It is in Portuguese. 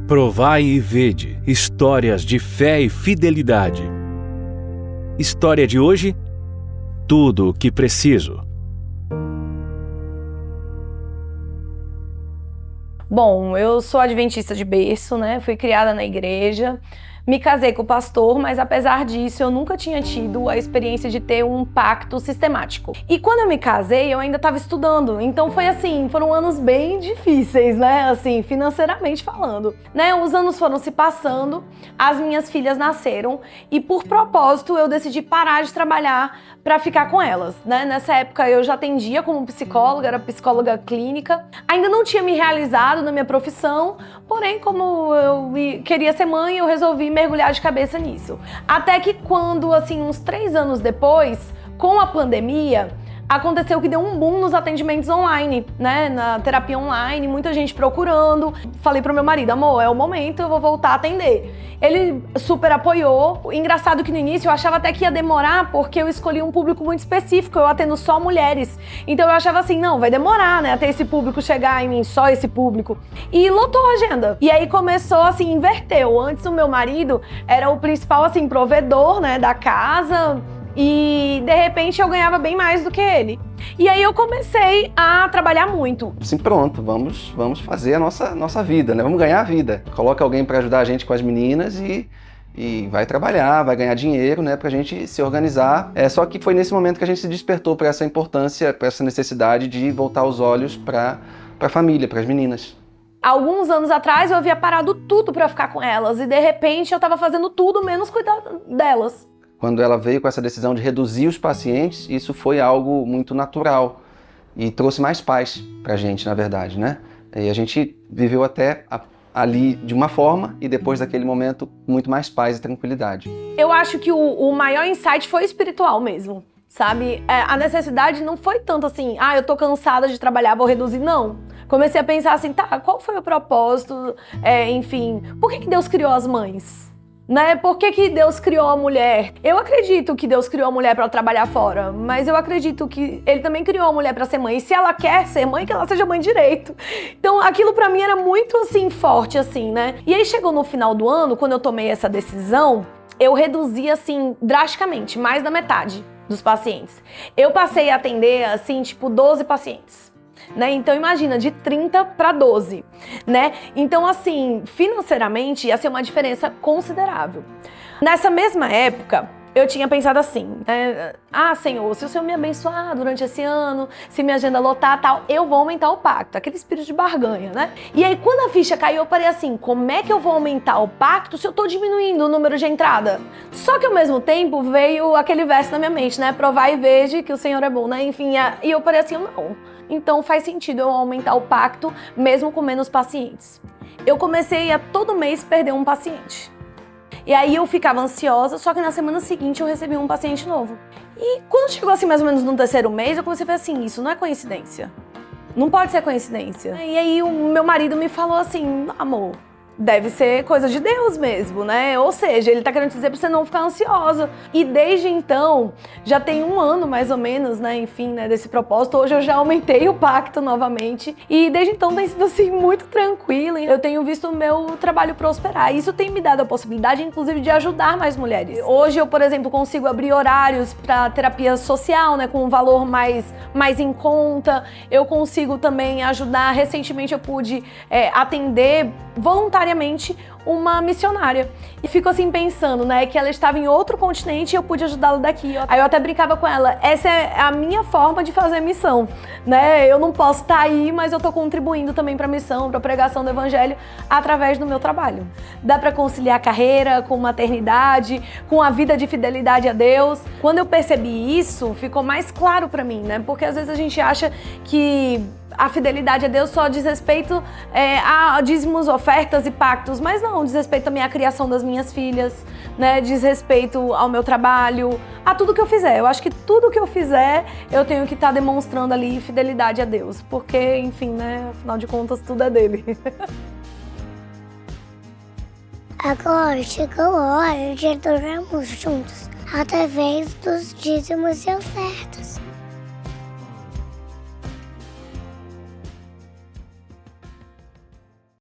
Provai e vede histórias de fé e fidelidade. História de hoje: tudo o que preciso. Bom, eu sou adventista de berço, né? Fui criada na igreja. Me casei com o pastor, mas apesar disso eu nunca tinha tido a experiência de ter um pacto sistemático. E quando eu me casei, eu ainda estava estudando, então foi assim, foram anos bem difíceis, né? Assim, financeiramente falando, né? Os anos foram se passando, as minhas filhas nasceram e por propósito eu decidi parar de trabalhar para ficar com elas, né? Nessa época eu já atendia como psicóloga, era psicóloga clínica, ainda não tinha me realizado na minha profissão, porém como eu queria ser mãe, eu resolvi mergulhar de cabeça nisso. Até que quando, assim, uns 3 anos depois, com a pandemia, aconteceu que deu um boom nos atendimentos online, né? Na terapia online, muita gente procurando. Falei pro meu marido, amor, é o momento, eu vou voltar a atender. Ele super apoiou. Engraçado que no início eu achava até que ia demorar, porque eu escolhi um público muito específico, eu atendo só mulheres. Então eu achava assim, não, vai demorar, né, até esse público chegar em mim, só esse público. E lotou a agenda. E aí começou assim, inverteu. Antes o meu marido era o principal, assim, provedor, né, da casa. E, de repente, eu ganhava bem mais do que ele. E aí eu comecei a trabalhar muito. Assim, pronto, vamos fazer a nossa vida, né? Vamos ganhar a vida. Coloca alguém para ajudar a gente com as meninas e vai trabalhar, vai ganhar dinheiro, né? Pra gente se organizar. Só que foi nesse momento que a gente se despertou para essa importância, para essa necessidade de voltar os olhos para a família, para as meninas. Alguns anos atrás eu havia parado tudo para ficar com elas. E, de repente, eu estava fazendo tudo menos cuidar delas. Quando ela veio com essa decisão de reduzir os pacientes, isso foi algo muito natural e trouxe mais paz pra gente, na verdade, né? E a gente viveu até ali de uma forma e depois daquele momento muito mais paz e tranquilidade. Eu acho que o maior insight foi espiritual mesmo, sabe? A necessidade não foi tanto assim, eu tô cansada de trabalhar, vou reduzir, não. Comecei a pensar assim, qual foi o propósito? Enfim, por que Deus criou as mães? Né? Por que Deus criou a mulher? Eu acredito que Deus criou a mulher para trabalhar fora, mas eu acredito que Ele também criou a mulher para ser mãe. E se ela quer ser mãe, que ela seja mãe direito. Então aquilo para mim era muito assim, forte assim, né? E aí chegou no final do ano, quando eu tomei essa decisão, eu reduzi assim, drasticamente, mais da metade dos pacientes. Eu passei a atender assim, tipo 12 pacientes. Né? Então imagina, de 30 para 12, né? Então assim, financeiramente ia ser uma diferença considerável. Nessa mesma época, eu tinha pensado assim, né? Senhor, se o Senhor me abençoar durante esse ano, se minha agenda lotar tal, eu vou aumentar o pacto, aquele espírito de barganha, né? E aí quando a ficha caiu, eu parei assim, como é que eu vou aumentar o pacto se eu tô diminuindo o número de entrada? Só que ao mesmo tempo veio aquele verso na minha mente, né? Provai e veja que o Senhor é bom, né? Enfim, e eu parei assim, não. Então faz sentido eu aumentar o pacto mesmo com menos pacientes. Eu comecei a todo mês perder um paciente. E aí eu ficava ansiosa, só que na semana seguinte eu recebi um paciente novo. E quando chegou assim mais ou menos no 3º mês, eu comecei a ver assim, isso não é coincidência. Não pode ser coincidência. E aí o meu marido me falou assim, amor, deve ser coisa de Deus mesmo, né? Ou seja, ele tá querendo dizer pra você não ficar ansiosa. E desde então, já tem 1 ano mais ou menos, né? Enfim, né? Desse propósito. Hoje eu já aumentei o pacto novamente. E desde então tem sido assim muito tranquilo. Eu tenho visto o meu trabalho prosperar. Isso tem me dado a possibilidade, inclusive, de ajudar mais mulheres. Hoje eu, por exemplo, consigo abrir horários pra terapia social, né? Com um valor mais em conta. Eu consigo também ajudar. Recentemente eu pude atender voluntariamente uma missionária. E fico assim pensando, né, que ela estava em outro continente e eu pude ajudá-la daqui. Aí eu até brincava com ela, essa é a minha forma de fazer missão, né? Eu não posso estar aí, mas eu tô contribuindo também para a missão, para a pregação do evangelho através do meu trabalho. Dá para conciliar a carreira com maternidade, com a vida de fidelidade a Deus. Quando eu percebi isso, ficou mais claro para mim, né? Porque às vezes a gente acha que a fidelidade a Deus só diz respeito a dízimos, ofertas e pactos, mas não, diz respeito também à criação das minhas filhas, né? Diz respeito ao meu trabalho, a tudo que eu fizer. Eu acho que tudo que eu fizer, eu tenho que estar demonstrando ali fidelidade a Deus, porque, enfim, né? Afinal de contas, tudo é dele. Agora chegou a hora de adorarmos juntos, através dos dízimos e ofertas.